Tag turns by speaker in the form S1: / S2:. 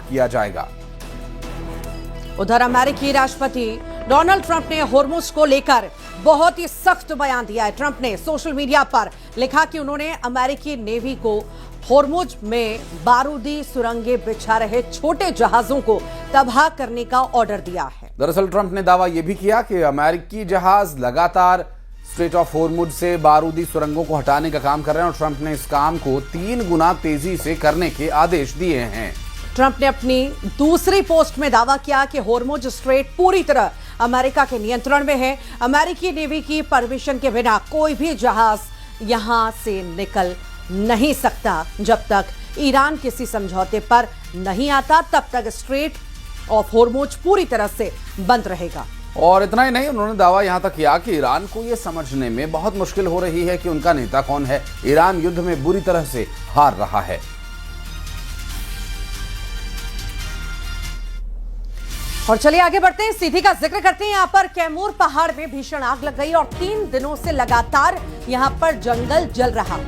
S1: किया जाएगा।
S2: उधर अमेरिकी राष्ट्रपति डोनाल्ड ट्रंप ने होर्मुज को लेकर बहुत ही सख्त बयान दिया है। ट्रंप ने सोशल मीडिया पर लिखा कि उन्होंने अमेरिकी नेवी को होर्मुज में बारूदी सुरंगें बिछा रहे छोटे जहाजों को तबाह करने का ऑर्डर दिया है।
S1: दरअसल ट्रंप ने दावा यह भी किया कि अमेरिकी जहाज लगातार स्ट्रेट ऑफ होर्मुज से बारूदी सुरंगों को हटाने का काम कर रहे हैं और ट्रंप ने इस काम को 3 गुना तेजी से करने के आदेश दिए हैं।
S2: ट्रंप ने अपनी दूसरी पोस्ट में दावा किया कि होर्मुज स्ट्रेट पूरी तरह अमेरिका के नियंत्रण में है। अमेरिकी नेवी की परमिशन के बिना कोई भी जहाज यहां से निकल नहीं सकता। जब तक ईरान किसी समझौते पर नहीं आता तब तक स्ट्रेट ऑफ होर्मुज पूरी तरह से बंद रहेगा।
S1: और इतना ही नहीं, उन्होंने दावा यहां तक किया कि ईरान को यह समझने में बहुत मुश्किल हो रही है कि उनका नेता कौन है। ईरान युद्ध में बुरी तरह से हार रहा है।
S2: और चलिए आगे बढ़ते हैं, स्थिति का जिक्र करते हैं। यहाँ पर कैमूर पहाड़ में भीषण आग लग गई और 3 दिनों से लगातार यहाँ पर जंगल जल रहा।